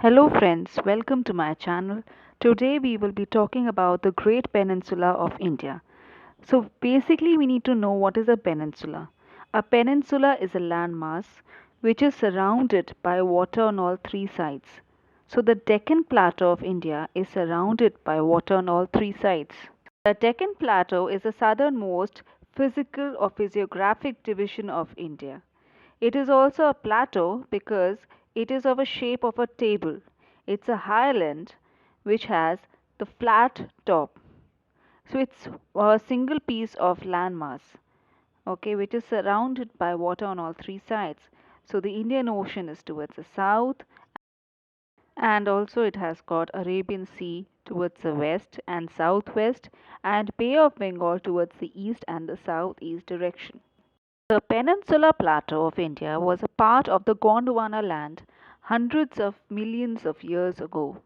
Hello friends, welcome to my channel. Today we will be talking about the Great Peninsula of India. So basically we need to know what is a peninsula. A peninsula is a landmass which is surrounded by water on all three sides. So the Deccan plateau of India is surrounded by water on all three sides. The Deccan plateau is the southernmost physical or physiographic division of India. It is also a plateau because it is of a shape of a table. It's a highland which has the flat top. So it's a single piece of landmass, okay, which is surrounded by water on all three sides. So the Indian Ocean is towards the south, and also it has got Arabian Sea towards the west and southwest, and Bay of Bengal towards the east and the southeast direction. The Peninsula Plateau of India was a part of the Gondwana land hundreds of millions of years ago.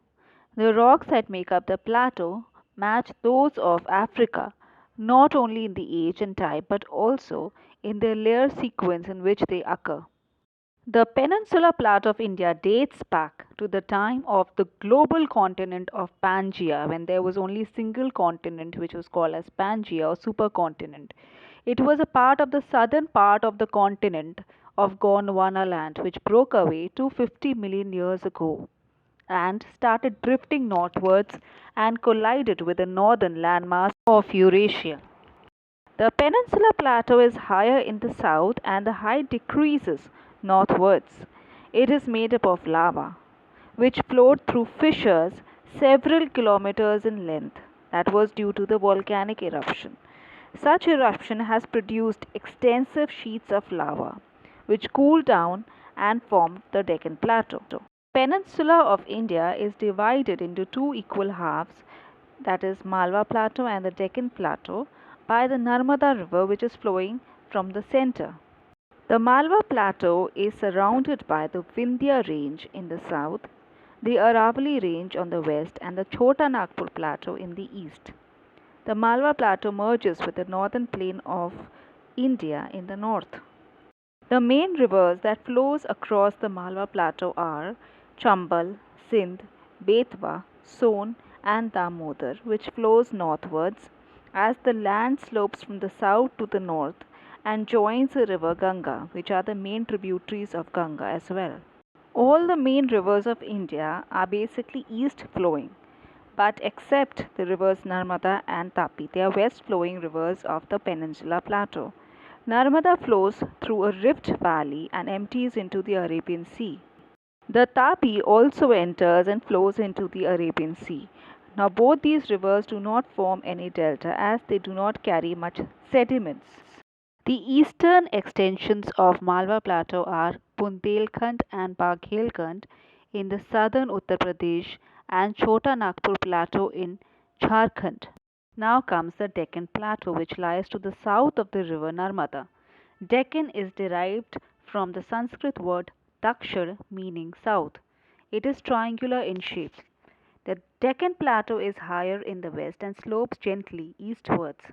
The rocks that make up the plateau match those of Africa not only in the age and type but also in their layer sequence in which they occur. The Peninsula Plateau of India dates back to the time of the global continent of Pangaea, when there was only a single continent which was called as Pangaea or supercontinent. It was a part of the southern part of the continent of Gondwana land, which broke away 250 million years ago and started drifting northwards and collided with the northern landmass of Eurasia. The Peninsula Plateau is higher in the south and the height decreases northwards. It is made up of lava, which flowed through fissures several kilometers in length. That was due to the volcanic eruption. Such eruption has produced extensive sheets of lava, which cooled down and formed the Deccan Plateau. Peninsula of India is divided into two equal halves, that is Malwa Plateau and the Deccan Plateau, by the Narmada River which is flowing from the center. The Malwa Plateau is surrounded by the Vindhya Range in the south, the Aravalli Range on the west, and the Chota Nagpur Plateau in the east. The Malwa Plateau merges with the northern plain of India in the north. The main rivers that flows across the Malwa Plateau are Chambal, Sindh, Betwa, Son and Damodar, which flows northwards as the land slopes from the south to the north and joins the river Ganga, which are the main tributaries of Ganga as well. All the main rivers of India are basically east flowing, but except the rivers Narmada and Tapi, they are west flowing rivers of the Peninsula Plateau. Narmada flows through a rift valley and empties into the Arabian Sea. The Tapi also enters and flows into the Arabian Sea. Now, both these rivers do not form any delta as they do not carry much sediments. The eastern extensions of Malwa Plateau are Bundelkhand and Baghelkhand in the southern Uttar Pradesh and Chota Nagpur Plateau in Jharkhand. Now comes the Deccan Plateau, which lies to the south of the river Narmada. Deccan is derived from the Sanskrit word Dakshar, meaning south. It is triangular in shape. The Deccan Plateau is higher in the west and slopes gently eastwards.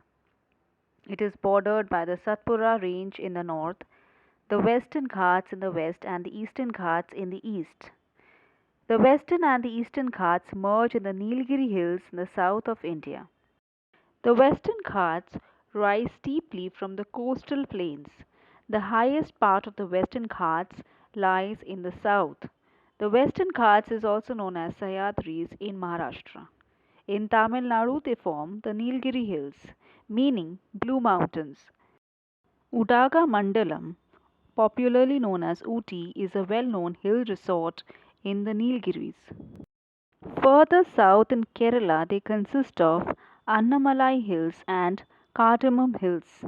It is bordered by the Satpura Range in the north, the Western Ghats in the west, and the Eastern Ghats in the east. The Western and the Eastern Ghats merge in the Nilgiri Hills in the south of India. The Western Ghats rise steeply from the coastal plains. The highest part of the Western Ghats lies in the south. The Western Ghats is also known as Sahyadris in Maharashtra. In Tamil Nadu, they form the Nilgiri Hills, meaning blue mountains. Udaga Mandalam, popularly known as Ooty, is a well known hill resort in the Nilgiris. Further south in Kerala, they consist of Annamalai Hills and Cardamom Hills.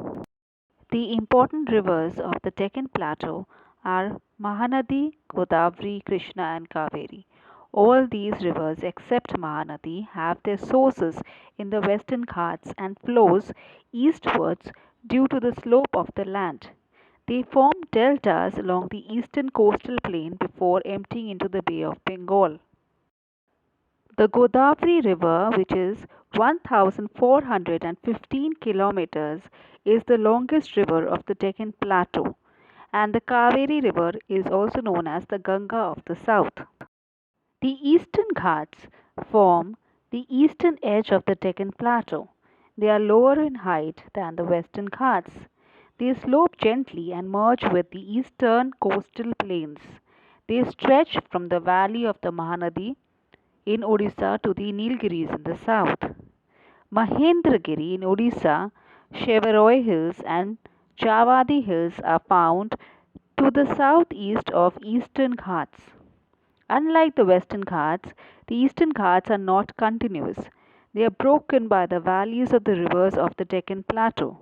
The important rivers of the Deccan Plateau are Mahanadi, Godavari, Krishna, and Kaveri. All these rivers except Mahanadi have their sources in the Western Ghats and flows eastwards due to the slope of the land. They form deltas along the eastern coastal plain before emptying into the Bay of Bengal. The Godavari River, which is 1,415 kilometers, is the longest river of the Deccan Plateau, and the Kaveri River is also known as the Ganga of the South. The Eastern Ghats form the eastern edge of the Deccan Plateau. They are lower in height than the Western Ghats. They slope gently and merge with the eastern coastal plains. They stretch from the valley of the Mahanadi in Odisha to the Nilgiris in the south. Mahendragiri in Odisha, Shevaroy Hills and Chavadi Hills are found to the southeast of Eastern Ghats. Unlike the Western Ghats, the Eastern Ghats are not continuous. They are broken by the valleys of the rivers of the Deccan Plateau.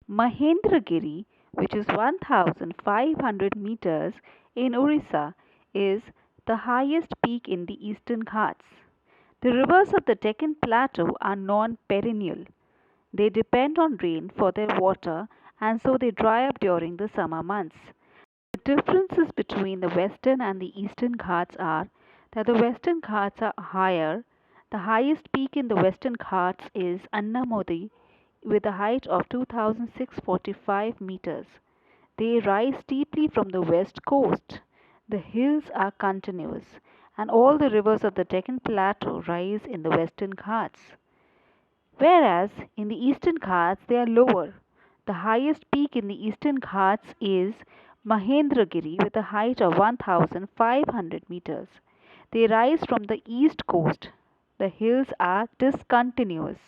Mahendragiri, which is 1,500 meters in Orissa, is the highest peak in the Eastern Ghats. The rivers of the Deccan Plateau are non perennial. They depend on rain for their water and so they dry up during the summer months. The differences between the Western and the Eastern Ghats are that the Western Ghats are higher. The highest peak in the Western Ghats is Annamodi with a height of 2,645 meters. They rise steeply from the west coast. The hills are continuous, and all the rivers of the Deccan Plateau rise in the Western Ghats. Whereas in the Eastern Ghats they are lower. The highest peak in the Eastern Ghats is Mahendragiri with a height of 1,500 meters. They rise from the east coast. The hills are discontinuous.